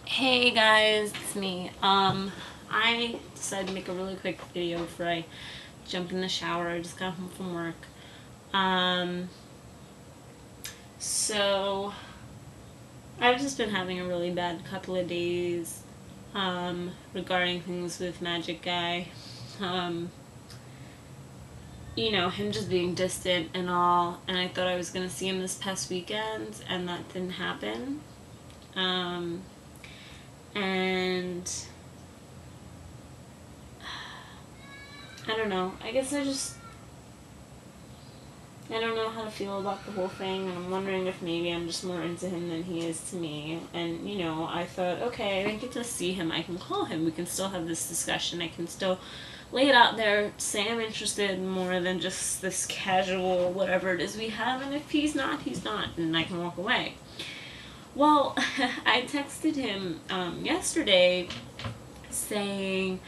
Hey guys, it's me. I decided to make a really quick video before I jump in the shower. I just got home from work. Um, so I've just been having a really bad couple of days, regarding things with Magic Guy. Um, him just being distant and all, and I thought I was gonna see him this past weekend, and that didn't happen. Um, and I don't know. I don't know how to feel about the whole thing, and I'm wondering if maybe I'm just more into him than he is to me. And, I thought, okay, I didn't get to see him. I can call him. We can still have this discussion. I can still lay it out there, say I'm interested more than just this casual whatever it is we have, and if he's not, he's not, and I can walk away. Well, I texted him yesterday saying,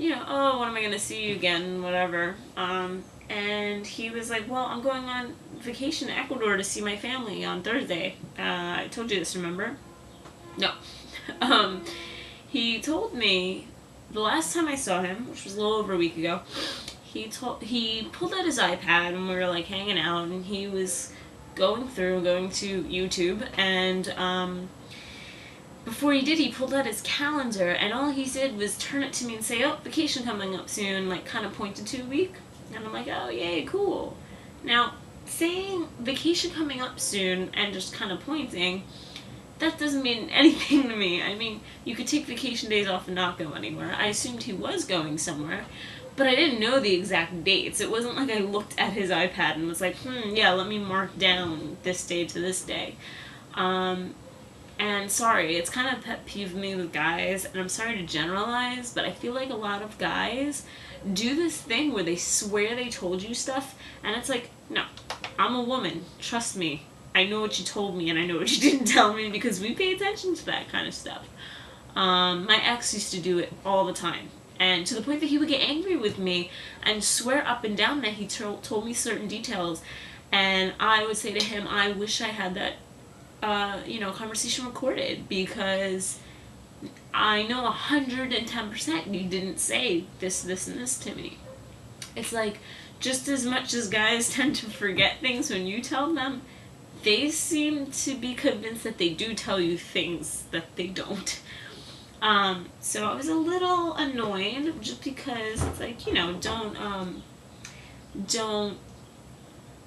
oh, when am I going to see you again, whatever. And he was like, well, I'm going on vacation to Ecuador to see my family on Thursday. I told you this, remember? No. um, he told me the last time I saw him, which was a little over a week ago, he pulled out his iPad and we were like hanging out, and he was going to YouTube, and before he did, he pulled out his calendar, and all he did was turn it to me and say, oh, vacation coming up soon, like kind of pointed to a week. And I'm like, oh, yay, cool. Now, saying vacation coming up soon and just kind of pointing, that doesn't mean anything to me. I mean, you could take vacation days off and not go anywhere. I assumed he was going somewhere, but I didn't know the exact dates. It wasn't like I looked at his iPad and was like, yeah, let me mark down this day to this day. And sorry, it's kind of pet peeve of me with guys, and I'm sorry to generalize, but I feel like a lot of guys do this thing where they swear they told you stuff, and it's like, no, I'm a woman, trust me. I know what you told me, and I know what you didn't tell me, because we pay attention to that kind of stuff. My ex used to do it all the time, and to the point that he would get angry with me and swear up and down that he told me certain details, and I would say to him, I wish I had that conversation recorded, because I know 110% you didn't say this, this, and this to me. It's like, just as much as guys tend to forget things when you tell them, they seem to be convinced that they do tell you things that they don't. So I was a little annoyed, just because it's like, don't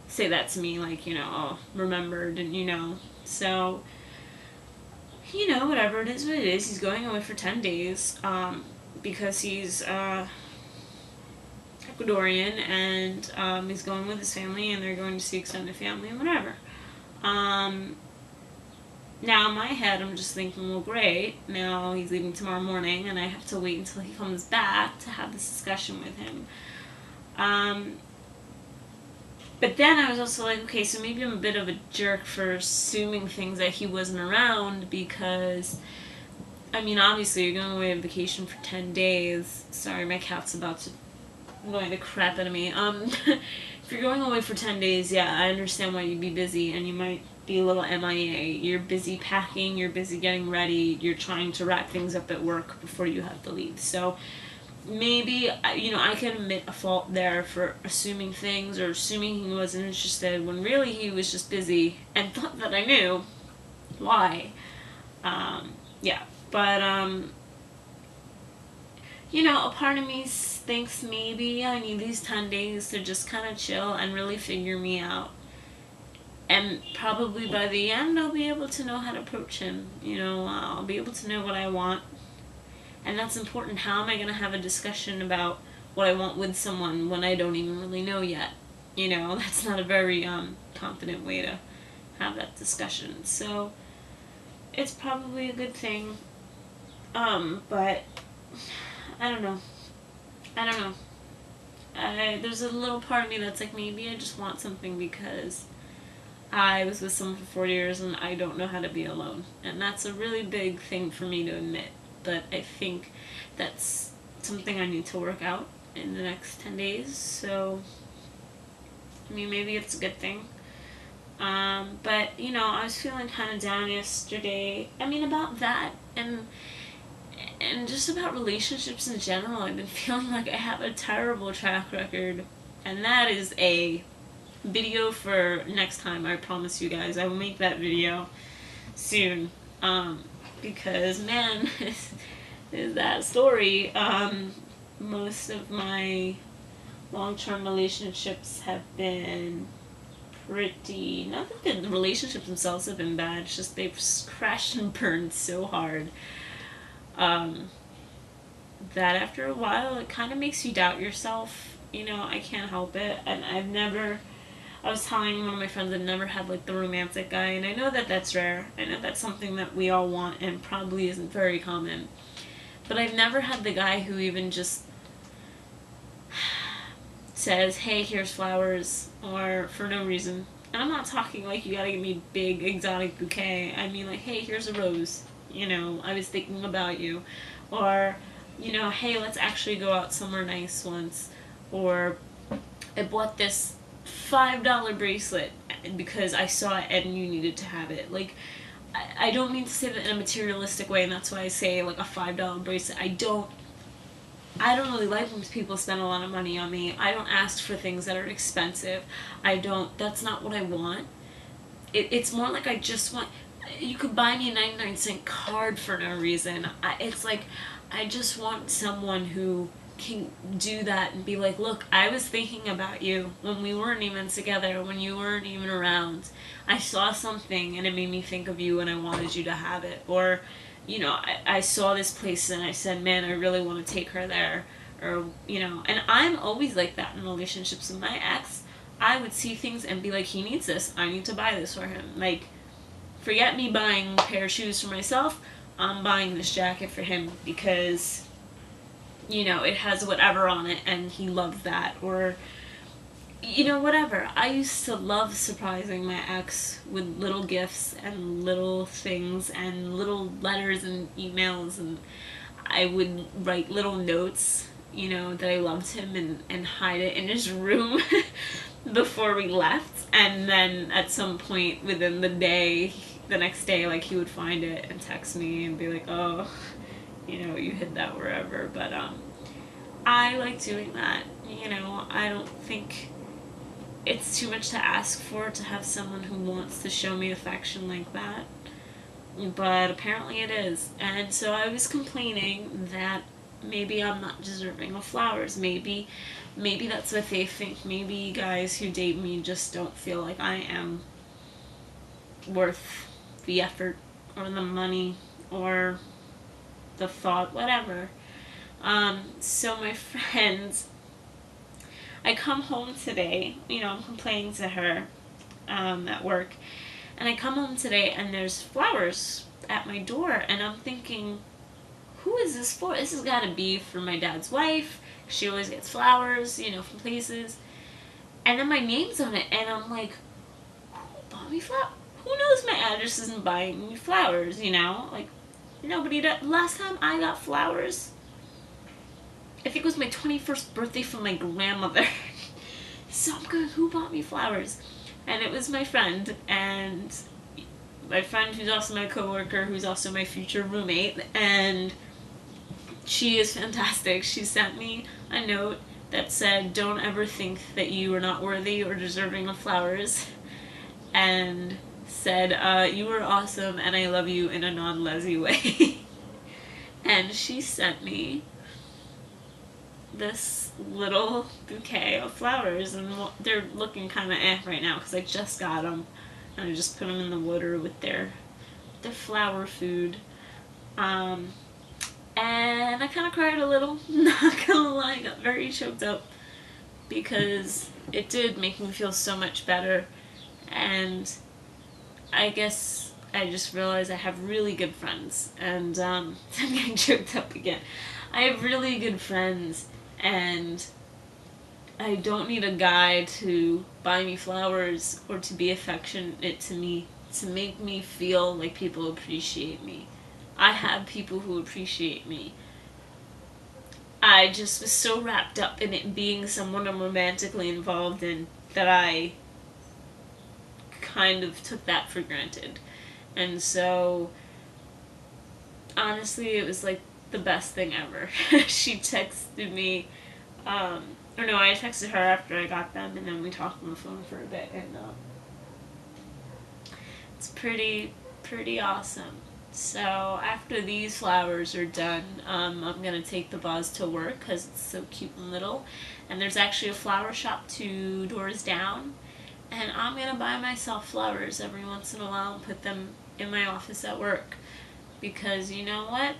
say that to me, like, oh, remembered, and so, whatever, it is what it is. He's going away for 10 days, because he's, Ecuadorian, and, he's going with his family, and they're going to see extended family, and whatever. Now in my head, I'm just thinking, well, great, now he's leaving tomorrow morning, and I have to wait until he comes back to have this discussion with him. But then I was also like, okay, so maybe I'm a bit of a jerk for assuming things that he wasn't around, because, I mean, obviously you're going away on vacation for 10 days. Sorry, my cat's about to annoy the crap out of me. If you're going away for 10 days, yeah, I understand why you'd be busy, and you might be a little MIA. You're busy packing, you're busy getting ready, you're trying to wrap things up at work before you have to leave. So maybe, I can admit a fault there for assuming things, or assuming he wasn't interested when really he was just busy and thought that I knew why. Yeah, but, a part of me thinks maybe I need these 10 days to just kind of chill and really figure me out. And probably by the end, I'll be able to know how to approach him. I'll be able to know what I want, and that's important. How am I going to have a discussion about what I want with someone when I don't even really know yet? That's not a very confident way to have that discussion. So it's probably a good thing. But I don't know. I don't know. There's a little part of me that's like, maybe I just want something because I was with someone for 4 years and I don't know how to be alone. And that's a really big thing for me to admit. But I think that's something I need to work out in the next 10 days. So, I mean, maybe it's a good thing. But, you know, I was feeling kind of down yesterday. I mean, about that, and just about relationships in general. I've been feeling like I have a terrible track record, and that is a video for next time. I promise you guys, I will make that video soon. Because man, is that story. Most of my long-term relationships have been pretty, not that the relationships themselves have been bad, it's just they've crashed and burned so hard um, that after a while it kind of makes you doubt yourself. You know, I can't help it. And I was telling one of my friends I've never had like the romantic guy, and I know that that's rare. I know that's something that we all want and probably isn't very common. But I've never had the guy who even just says, hey, here's flowers, or for no reason. And I'm not talking like you gotta give me a big exotic bouquet. I mean like, hey, here's a rose. You know, I was thinking about you. Or, you know, hey, let's actually go out somewhere nice once. Or, I bought this $5 bracelet because I saw it and you needed to have it. Like, I don't mean to say that in a materialistic way, and that's why I say like a $5 bracelet. I don't really like when people spend a lot of money on me. I don't ask for things that are expensive. That's not what I want. It's more like I just want, you could buy me a 99-cent card for no reason. It's like, I just want someone who can do that and be like, look, I was thinking about you when we weren't even together, when you weren't even around. I saw something and it made me think of you and I wanted you to have it. Or, you know, I saw this place and I said, man, I really want to take her there. Or, you know, and I'm always like that in relationships with my ex. I would see things and be like, he needs this. I need to buy this for him. Like, forget me buying a pair of shoes for myself. I'm buying this jacket for him because, you know, it has whatever on it and he loves that. Or, you know, whatever. I used to love surprising my ex with little gifts and little things and little letters and emails, and I would write little notes, you know, that I loved him and hide it in his room before we left. And then at some point within the day, the next day, like, he would find it and text me and be like, oh, you know, you hid that wherever. But I like doing that. You know, I don't think it's too much to ask for to have someone who wants to show me affection like that. But apparently it is. And so I was complaining that maybe I'm not deserving of flowers. Maybe that's what they think. Maybe guys who date me just don't feel like I am worth the effort or the money or the thought, whatever. So my friends, I come home today, you know, I'm complaining to her at work, and I come home today and there's flowers at my door, and I'm thinking, who is this for? This has got to be for my dad's wife. She always gets flowers, you know, from places. And then my name's on it, and I'm like, who bought me flowers? Who knows my address isn't buying me flowers, you know? Like, nobody does. Last time I got flowers, I think it was my 21st birthday from my grandmother. So I'm going, who bought me flowers? And it was my friend, and my friend who's also my coworker, who's also my future roommate, and she is fantastic. She sent me a note that said, don't ever think that you are not worthy or deserving of flowers, and said, you are awesome and I love you in a non-lesy way. And she sent me this little bouquet of flowers, and they're looking kind of right now because I just got them and I just put them in the water with their flower food. And I kind of cried a little, not gonna lie. I got very choked up because it did make me feel so much better. And I guess I just realized I have really good friends, and I'm getting choked up again. I have really good friends, and I don't need a guy to buy me flowers or to be affectionate to me to make me feel like people appreciate me. I have people who appreciate me. I just was so wrapped up in it being someone I'm romantically involved in that I kind of took that for granted. And so, honestly, it was like the best thing ever. She texted me, or no, I texted her after I got them, and then we talked on the phone for a bit, and it's pretty awesome. So after these flowers are done, I'm gonna take the vase to work because it's so cute and little, and there's actually a flower shop 2 doors down, and I'm gonna buy myself flowers every once in a while and put them in my office at work, because you know what,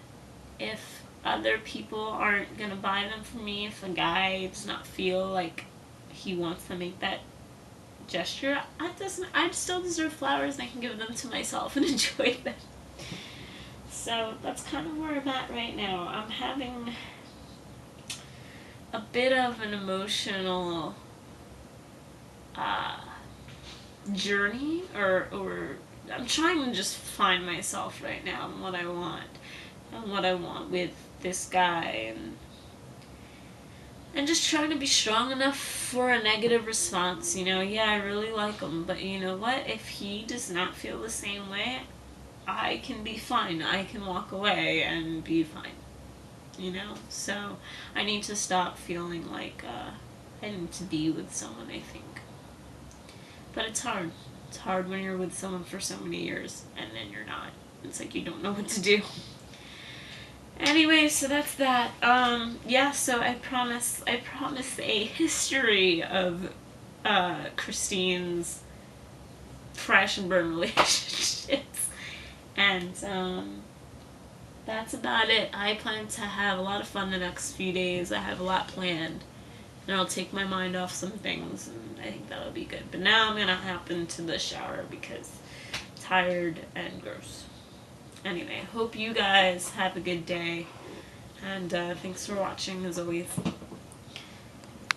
if other people aren't gonna buy them for me, if a guy does not feel like he wants to make that gesture, I still deserve flowers, and I can give them to myself and enjoy them. So that's kind of where I'm at right now. I'm having a bit of an emotional journey, or I'm trying to just find myself right now and what I want with this guy, and just trying to be strong enough for a negative response. Yeah, I really like him, but you know what? If he does not feel the same way, I can be fine. I can walk away and be fine. So I need to stop feeling like I need to be with someone, I think. But it's hard. It's hard when you're with someone for so many years and then you're not. It's like you don't know what to do. Anyway, so that's that. Yeah, so I promise a history of Christine's crash and burn relationships. And that's about it. I plan to have a lot of fun the next few days. I have a lot planned. And I'll take my mind off some things, and I think that'll be good. But now I'm gonna hop into the shower because I'm tired and gross. Anyway, hope you guys have a good day, and thanks for watching as always.